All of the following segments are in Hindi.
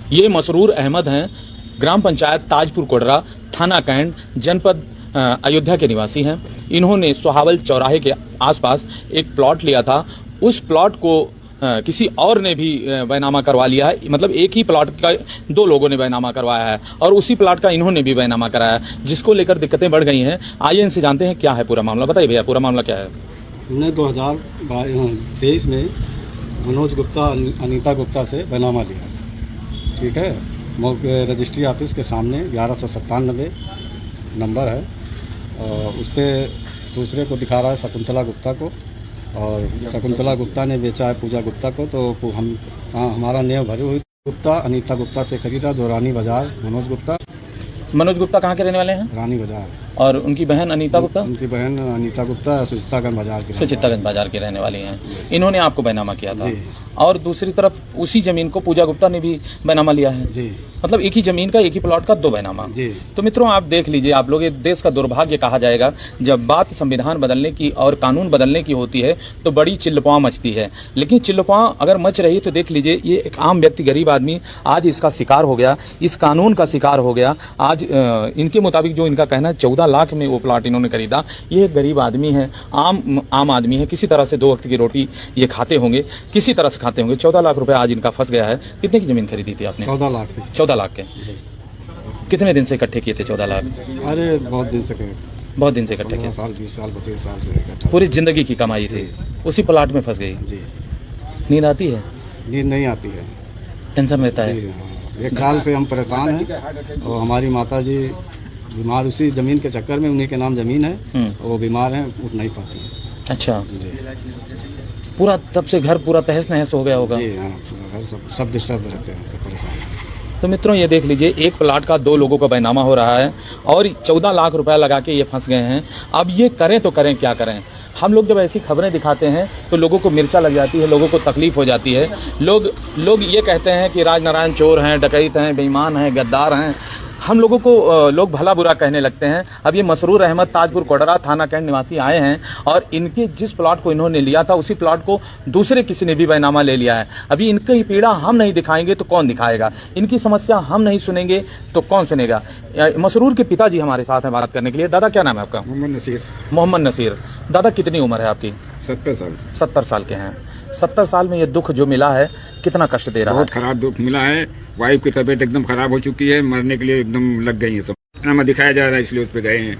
ये मसरूर अहमद हैं, ग्राम पंचायत ताजपुर कोडरा, थाना कैंट, जनपद अयोध्या के निवासी हैं। इन्होंने सोहावल चौराहे के आसपास एक प्लॉट लिया था। उस प्लॉट को किसी और ने भी बैनामा करवा लिया है। मतलब एक ही प्लॉट का दो लोगों ने बैनामा करवाया है और उसी प्लॉट का इन्होंने भी बैनामा कराया है, जिसको लेकर दिक्कतें बढ़ गई हैं। आइए इनसे जानते हैं क्या है पूरा मामला। बताइए भैया, पूरा मामला क्या है? हमने 2023 में मनोज गुप्ता अनीता गुप्ता से बैनामा लिया, ठीक है। रजिस्ट्री ऑफिस के सामने 1197 नंबर है और उस पर दूसरे को दिखा रहा है शकुंतला गुप्ता को, और शकुंतला गुप्ता ने बेचा है पूजा गुप्ता को। तो हम हमारा नेम भरी हुई गुप्ता अनीता गुप्ता से खरीदा, जो रानी बाजार मनोज गुप्ता कहाँ के रहने वाले हैं? रानी बाजार। और उनकी बहन अनीता गुप्ता? उनकी बहन अनीता गुप्ता सुचितागंज बाजार की रहने वाली हैं। इन्होंने आपको बैनामा किया था और दूसरी तरफ उसी जमीन को पूजा गुप्ता ने भी बैनामा लिया है जी। मतलब एक ही जमीन का, एक ही प्लॉट का दो बैनामा जी। तो मित्रों आप देख लीजिए, आप लोग, ये देश का दुर्भाग्य कहा जाएगा। जब बात संविधान बदलने की और कानून बदलने की होती है तो बड़ी चिल्लपां मचती है, लेकिन चिल्लपां अगर मच रही तो देख लीजिए, ये एक आम व्यक्ति, गरीब आदमी आज इसका शिकार हो गया, इस कानून का शिकार हो गया। आज इनके मुताबिक जो इनका कहना है 14 लाख में वो प्लॉट इन्होंने खरीदा। ये गरीब आदमी है, आम आदमी है, किसी तरह से 2 वक्त की रोटी ये खाते होंगे, किसी तरह से खाते होंगे। 14 लाख रुपए आज इनका फंस गया है। कितने की जमीन खरीदी थी आपने? 14 लाख। 14 लाख के कितने दिन से इकट्ठे किए थे 14 लाख? अरे बहुत दिन से इकट्ठे किए। साल 20 साल 25 साल से पूरी जिंदगी की कमाई थी, उसी प्लॉट में फंस गई जी। नींद आती है? नींद नहीं आती है, टेंशन रहता है। 1 साल से हम परेशान हैं और हमारी माता जी बीमार, उसी जमीन के चक्कर में, उन्हीं के नाम जमीन है, वो बीमार हैं, उठ नहीं पाती हैं। अच्छा, पूरा तब से घर पूरा तहस नहस हो गया होगा? जी हाँ, घर सब डिस्टर्ब रहते हैं, सब परेशान। तो मित्रों ये देख लीजिए, एक प्लॉट का 2 लोगों का बैनामा हो रहा है और 14 लाख रुपया लगा के ये फंस गए हैं। अब ये करें तो करें, क्या करें? हम लोग जब ऐसी खबरें दिखाते हैं तो लोगों को मिर्चा लग जाती है, लोगों को तकलीफ हो जाती है। लोग ये कहते हैं कि राजनारायण चोर हैं, डकैत हैं, बेईमान हैं, गद्दार हैं। हम लोगों को लोग भला बुरा कहने लगते हैं। अब ये मसरूर अहमद ताजपुर कोडरा थाना कैंट निवासी आए हैं और इनके जिस प्लॉट को इन्होंने लिया था उसी प्लॉट को दूसरे किसी ने भी बैनामा ले लिया है। अभी इनकी पीड़ा हम नहीं दिखाएंगे तो कौन दिखाएगा? इनकी समस्या हम नहीं सुनेंगे तो कौन सुनेगा? मसरूर के पिताजी हमारे साथ हैं बात करने के लिए। दादा क्या नाम है आपका? मोहम्मद नसीर। दादा कितनी उम्र है आपकी? 70 साल। 70 साल के हैं। 70 साल में ये दुख जो मिला है कितना कष्ट दे रहा है? बहुत खराब दुख मिला है। वाइफ की तबीयत एकदम खराब हो चुकी है, मरने के लिए एकदम लग गई है। सब बैनामा दिखाया जा रहा है, इसलिए उस पर गए हैं।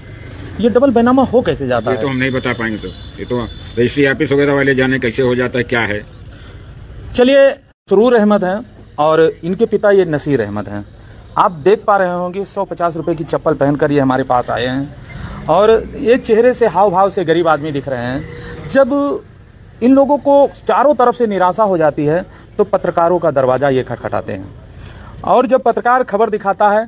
ये डबल बैनामा हो कैसे जाता है? ये तो हम नहीं बता पाएंगे सर, ये तो रजिस्ट्री ऑफिस वगैरह वाले जाने कैसे हो जाता है, क्या है। चलिए, मसरूर अहमद हैं और इनके पिता ये नसीर अहमद हैं। आप देख पा रहे होंगे 150 रुपए की चप्पल पहनकर ये हमारे पास आए हैं और ये चेहरे से, हाव भाव से गरीब आदमी दिख रहे हैं। जब इन लोगों को चारों तरफ से निराशा हो जाती है तो पत्रकारों का दरवाजा ये खटखटाते हैं और जब पत्रकार खबर दिखाता है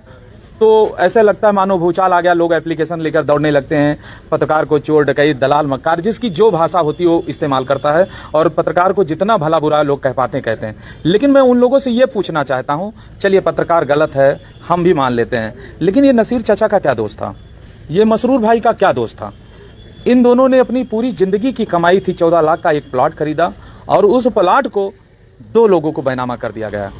तो ऐसे लगता है मानो भूचाल आ गया। लोग एप्लीकेशन लेकर दौड़ने लगते हैं। पत्रकार को चोर, डकैत, दलाल, मक्कार, जिसकी जो भाषा होती है वो इस्तेमाल करता है और पत्रकार को जितना भला बुरा लोग कहते हैं। लेकिन मैं उन लोगों से ये पूछना चाहता हूँ, चलिए पत्रकार गलत है, हम भी मान लेते हैं, लेकिन ये नसीर चाचा का क्या दोष था? ये मसरूर भाई का क्या दोष था? इन दोनों ने अपनी पूरी जिंदगी की कमाई थी, 14 लाख का एक प्लॉट खरीदा और उस प्लॉट को 2 लोगों को बैनामा कर दिया गया।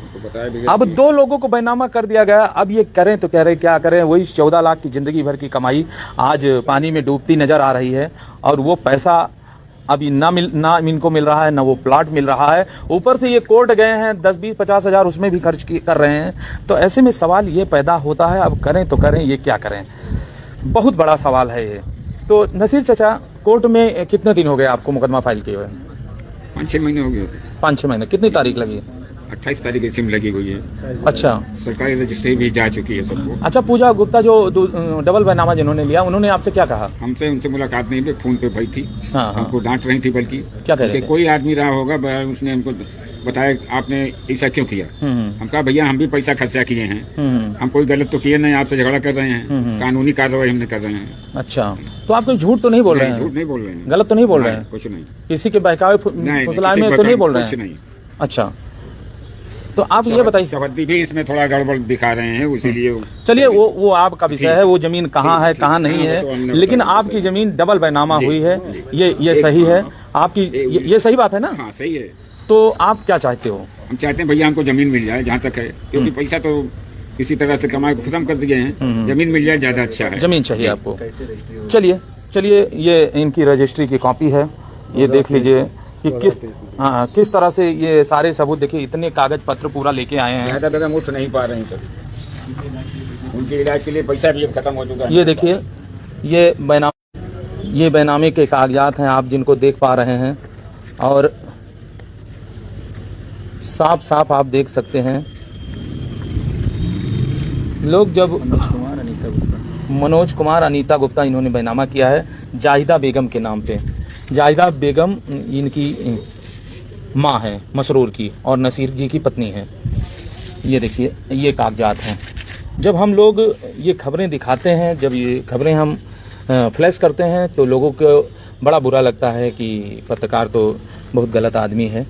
अब 2 लोगों को बैनामा कर दिया गया। अब ये करें तो कह रहे क्या करें? वही 14 लाख की जिंदगी भर की कमाई आज पानी में डूबती नजर आ रही है और वो पैसा अभी ना इनको मिल रहा है, ना वो प्लॉट मिल रहा है। ऊपर से ये कोर्ट गए हैं, 10, 20, 50 हज़ार उसमें भी खर्च कर रहे हैं। तो ऐसे में सवाल ये पैदा होता है, अब करें तो करें, ये क्या करें? बहुत बड़ा सवाल है ये। तो नसीर चाचा, कोर्ट में कितने दिन हो गए आपको मुकदमा फाइल किए हुए? 5-6 महीने हो गए। 5-6 महीने। कितनी तारीख लगी? 28 तारीख की सिम लगी हुई है। अच्छा, सरकारी रजिस्ट्री भी जा चुकी है सबको। अच्छा, पूजा गुप्ता जो डबल बैनामा जिन्होंने लिया, उन्होंने आपसे क्या कहा? हमसे उनसे मुलाकात नहीं हुई, फोन पे भई थी। हाँ। हमको डांट रही थी, बल्कि क्या कह रहे थे? कोई आदमी रहा होगा, उसने हमको बताया आपने ऐसा क्यों किया। हम कहा भैया हम भी पैसा खर्चा किए हैं, हम कोई गलत तो किए नहीं, आपसे झगड़ा कर रहे हैं, कानूनी कार्रवाई हमने कर रहे हैं। अच्छा, तो आप कोई झूठ तो नहीं बोल रहे हैं? झूठ नहीं बोल रहे हैं, गलत तो नहीं बोल रहे हैं, कुछ नहीं, किसी के बहकावे फुसलाए में तो नहीं बोल रहे हैं? अच्छा, तो आप ये बताइए। संपत्ति भी इसमें थोड़ा गड़बड़ दिखा रहे हैं, इसीलिए। चलिए, वो आपका विषय है, वो जमीन कहाँ है कहाँ नहीं है, लेकिन आपकी जमीन डबल बैनामा हुई है, ये सही है आपकी? ये सही बात है ना? हाँ सही है। तो आप क्या चाहते हो? हम चाहते हैं भैया हमको जमीन मिल जाए जहाँ तक है, क्योंकि पैसा तो इसी तरह से कमा के खत्म कर दिए हैं। जमीन मिल जाए ज्यादा अच्छा है। जमीन चाहिए आपको। चलिए चलिए, ये इनकी रजिस्ट्री की कॉपी है, ये देख लीजिए कि किस तरह से ये सारे सबूत, देखिए इतने कागज पत्र पूरा लेके आए हैं। ज्यादा बेगम उठ नहीं पा रहे हैं सर, उनके इलाज के लिए पैसा भी अब खत्म हो चुका है। ये देखिए, ये बेनामी के कागजात हैं, आप जिनको देख पा रहे हैं, और साफ साफ आप देख सकते हैं। लोग जब मनोज कुमार अनीता गुप्ता इन्होंने बैनामा किया है जाहिदा बेगम के नाम पे। जाहिदा बेगम इनकी माँ है मसरूर की, और नसीर जी की पत्नी है। ये देखिए, ये कागजात हैं। जब हम लोग ये खबरें दिखाते हैं, जब ये खबरें हम फ्लैश करते हैं, तो लोगों को बड़ा बुरा लगता है कि पत्रकार तो बहुत गलत आदमी है।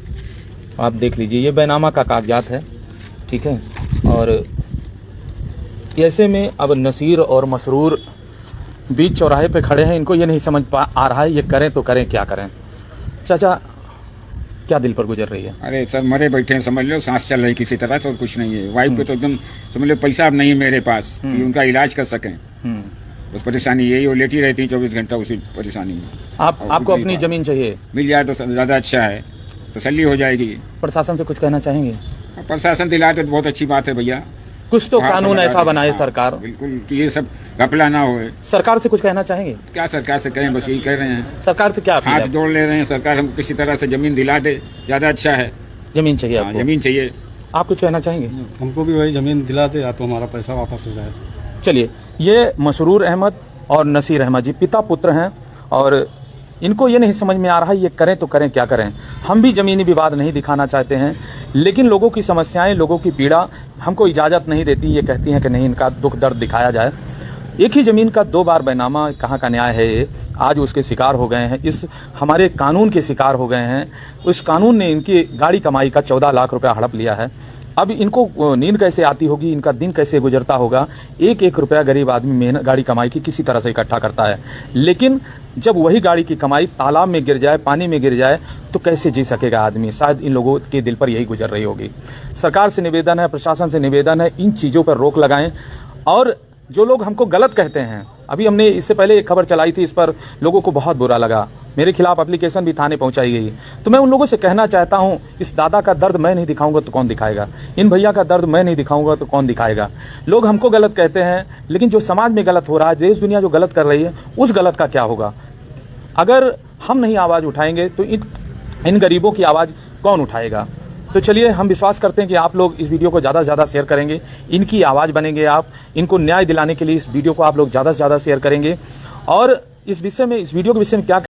आप देख लीजिए, ये बैनामा का कागजात है, ठीक है। और ऐसे में अब नसीर और मसरूर बीच चौराहे पे खड़े हैं, इनको ये नहीं समझ आ रहा है ये करें तो करें, क्या करें। चाचा, क्या दिल पर गुजर रही है? अरे सर, मरे बैठे हैं, समझ लो, सांस चल रही किसी तरह से, और कुछ नहीं है। वाइफ पे तो एकदम समझ लो पैसा अब नहीं है मेरे पास कि उनका इलाज कर सकें। बस परेशानी यही, वो लेटी रहती है 24 घंटा उसी परेशानी में। आपको अपनी जमीन चाहिए? मिल जाए तो ज्यादा अच्छा है, तसल्ली हो जाएगी। प्रशासन से कुछ कहना चाहेंगे? प्रशासन दिलाए तो बहुत अच्छी बात है भैया। कुछ तो कानून ऐसा बनाए सरकार, बिल्कुल, कि ये सब घपला ना हो। सरकार से कुछ कहना चाहेंगे? क्या सरकार से कहें, बस यही कह रहे हैं। सरकार से क्या अपील हाथ है? जोड़ ले रहे हैं, सरकार हमको किसी तरह से जमीन दिला दे, ज्यादा अच्छा है। जमीन चाहिए आपको? जमीन चाहिए। आप कुछ कहना चाहेंगे? हमको भी वही जमीन दिला दे, या तो हमारा पैसा वापस हो जाए। चलिए, ये मसरूर अहमद और नसीर अहमद जी पिता पुत्र हैं, और इनको ये नहीं समझ में आ रहा है ये करें तो करें, क्या करें। हम भी ज़मीनी विवाद नहीं दिखाना चाहते हैं, लेकिन लोगों की समस्याएं, लोगों की पीड़ा हमको इजाज़त नहीं देती। ये कहती हैं कि नहीं, इनका दुख दर्द दिखाया जाए। एक ही ज़मीन का 2 बार बैनामा, कहाँ का न्याय है ये? आज उसके शिकार हो गए हैं, इस हमारे कानून के शिकार हो गए हैं। उस कानून ने इनकी गाड़ी कमाई का 14 लाख रुपया हड़प लिया है। अब इनको नींद कैसे आती होगी, इनका दिन कैसे गुजरता होगा। एक एक रुपया गरीब आदमी मेहनत गाड़ी कमाई की किसी तरह से इकट्ठा करता है, लेकिन जब वही गाड़ी की कमाई तालाब में गिर जाए, पानी में गिर जाए, तो कैसे जी सकेगा आदमी। शायद इन लोगों के दिल पर यही गुजर रही होगी। सरकार से निवेदन है, प्रशासन से निवेदन है, इन चीज़ों पर रोक लगाएं। और जो लोग हमको गलत कहते हैं, अभी हमने इससे पहले एक खबर चलाई थी, इस पर लोगों को बहुत बुरा लगा, मेरे खिलाफ एप्लीकेशन भी थाने पहुंचाई गई। तो मैं उन लोगों से कहना चाहता हूं, इस दादा का दर्द मैं नहीं दिखाऊंगा तो कौन दिखाएगा, इन भैया का दर्द मैं नहीं दिखाऊंगा तो कौन दिखाएगा। लोग हमको गलत कहते हैं, लेकिन जो समाज में गलत हो रहा है, देश दुनिया जो गलत कर रही है, उस गलत का क्या होगा। अगर हम नहीं आवाज़ उठाएंगे तो इन गरीबों की आवाज़ कौन उठाएगा। तो चलिए, हम विश्वास करते हैं कि आप लोग इस वीडियो को ज़्यादा से ज़्यादा शेयर करेंगे, इनकी आवाज़ बनेंगे आप, इनको न्याय दिलाने के लिए इस वीडियो को आप लोग ज़्यादा से ज़्यादा शेयर करेंगे। और इस वीडियो के विषय में क्या